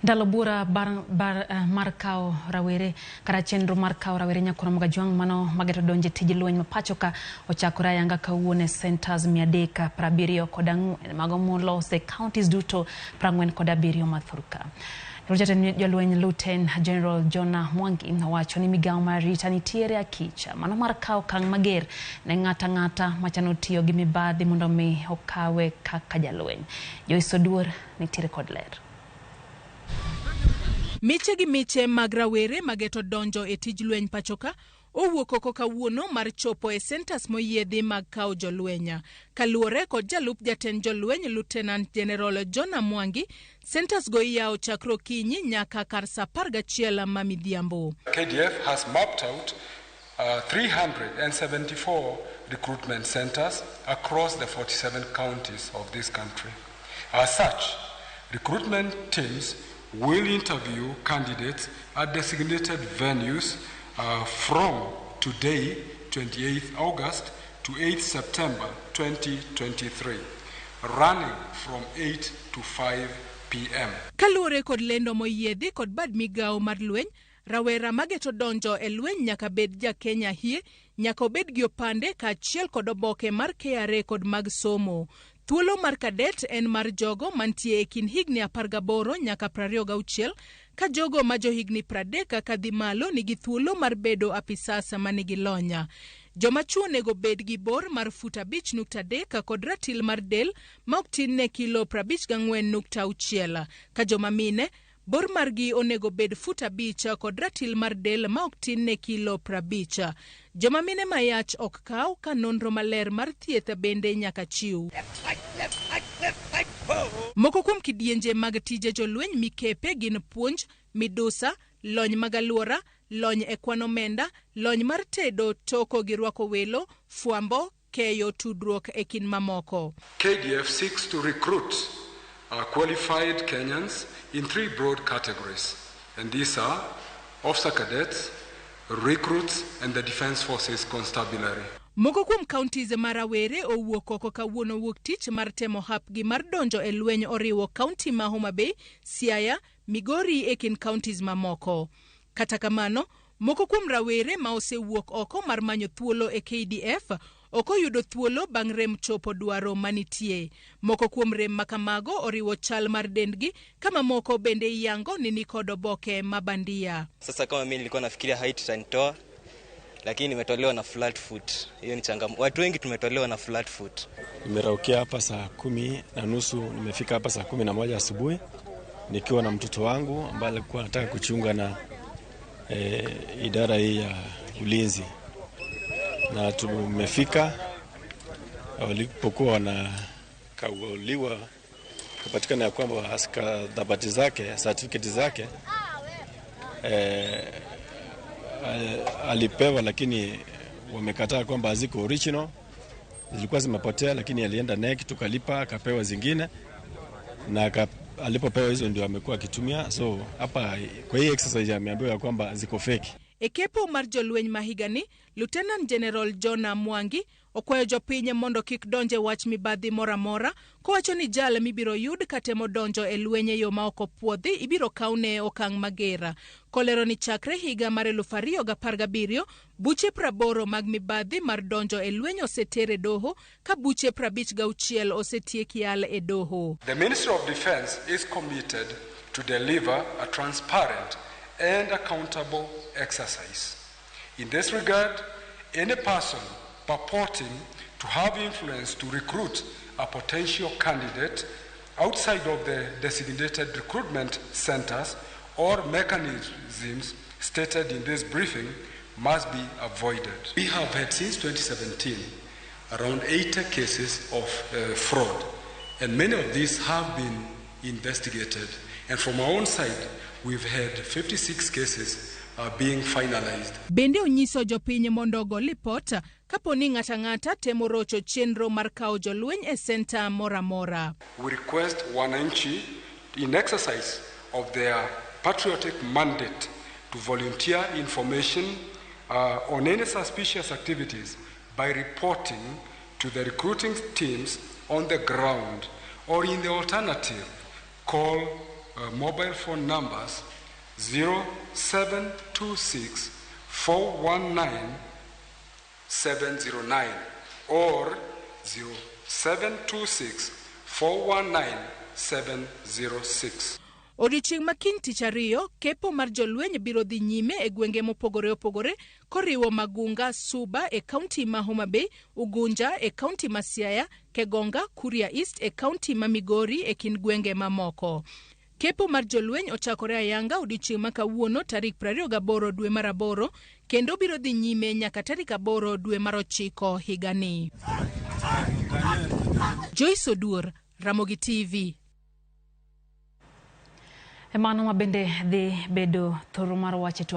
Dalobura markao rawere kara chenro markao rawere nyakoro magajuang mano mageto donje tij lweny mapachoka ochakore ayanga kawuone centers 370 kod 4 mago molose counties duto 47 mathurka. Jatend jolweny Luten General Jonah Mwangi wacho ni migawo mar rita nitiere akicha mano markao kang mager ne ng'ata machano tiyo gi mibadhi mondo mi okawe kaka jalweny. Joisoduor nitiere kod ler. Miche gi miche mag rawere mageto donjo e tij lweny pachoka owuok oko kawuono mar chopo e centers moyiedhi mag kawo jolwenya. Kaluwore kod jalup jatend jolweny Lieutenant General Jonah Mwangi, centers go iyawo chakre okinyi nyaka kar saa 11 ma midhiambo. KDF has mapped out 374 recruitment centers across the 47 counties of this country. As such, recruitment teams will interview candidates at designated venues from today, 28th August, to 8th September 2023, running from 8 to 5 p.m. Kaluwore kod lendo moyiedhi kod bad migawo mar lweny, rawera mageto donjo e lweny nyaka bed ja Kenya hie, nyaka obed gi opande kaachiel kod oboke mar KRA kod mag somo. Thuolo mar kadet en mar jogo mantie e kin higni 18 nyaka 26, ka jogo ma jo higni 30 kadhi malo nigi thuolo mar bedo apisasa manigi lonya. Joma chuo nego bed gi bor mar fut 5.3 kod ratil mar del ma ok tin ne kilo 54.6, ka joma mine bor margi onego bed fut 5 kod ratil mar del ma ok tin ne kilo 50. Joma mine mayach ok kaw ka nonro maler mar thieth bende nyaka chiw. Moko kuom kidienje mag tije jolweny mikepe gin puonj, midusa, lony mag aluora, lony e kwano omenda, lony mar tedo, toko gi rwako welo, fuambo, keyo tudruok e kin mamoko. KDF seeks to recruit qualified Kenyans in 3 broad categories, and these are officer cadets, recruits, and the Defense Forces Constabulary. Moko kuom counties marawere owuok oko kawuono wuok tich mar temo hapgi mar donjo e lweny oriwo county ma Homa Bay, Siaya, Migori e kin counties mamoko. Kata kamano, moko kuom rawere ma osewuok oko mar manyo thuolo e KDF ok oyudo thuolo bang' rem chopo dwaro manitie. Moko kuom rem makamago oriwo chal mar dendgi, kama moko bende iyango ni kod oboke mabandia. Sasa kama mimi nilikuwa nafikiria height itanitoa, lakini nimetolewa na flat foot. Hiyo ni changamoto. Watu wengi tumetolewa na flat foot. Nimeraukia hapa saa 10:30, nimefika hapa saa 11 asubuhi nikiwa na mtoto wangu ambaye alikuwa anataka kuchunga na idara hii ya ulinzi. Na tumefika walipokuwa wanakauliwa kupatikana ya kwamba aska dhabati zake, certificate zake alipewa, lakini wamekataa kwamba haziko original, zilikuwa zimepotea, lakini alienda NEC tukalipa akapewa zingine, na alipopewa hizo ndio amekuwa akitumia. So hapa kwa hii exercise ameambiwa kwamba ziko fake. Ekepo mar jolweny mahigani, Lieutenant General Jonah Mwangi okwayo jopiny mondo kik donje wach mibadhi moramora, kowacho ni jal mibiro yud katemo donjo e lweny yo ma ok opuodhi ibiro kawne okang' magera. Kolero ni chakre higa mar 2017 buche 80 mag mibadhi mar donjo e lweny oseter e doho, ka buche 56 osetieki yal e doho. The Ministry of Defense is committed to deliver a transparent and accountable exercise. In this regard, any person purporting to have influence to recruit a potential candidate outside of the designated recruitment centers or mechanisms stated in this briefing must be avoided. We have had since 2017 around 80 cases of fraud, and many of these have been investigated. And from our own side, we've had 56 cases being finalized. Bende onyiso jopiny mondo go lipot kaponi ng'ata temo rocho chenro mar kawo jolweny e center moramora. We request wananchi in exercise of their patriotic mandate to volunteer information on any suspicious activities by reporting to the recruiting teams on the ground, or in the alternative, call mobile phone numbers 0726 419 709 or 0726 419 706. Odiochieng' makin tich ariyo, kepo mar jolweny biro dhi nyime e gwenge mopogore opogore koriwo Magunga, Suba e kaunti ma Homa Bay, Ugunja e kaunti ma Siaya, Kegonga, Kuria East e kaunti ma Migori e kin gwenge mamoko. Kepo mar jolweny ochakore ayanga odiochieng' ma kawuono tarik 28 dwe mar 8 kendo biro dhi nyime nyaka tarik 8 dwe mar 9 higani. Joyce Oduor, Ramogi TV. Emano mabende dhi bedo thoro mar wache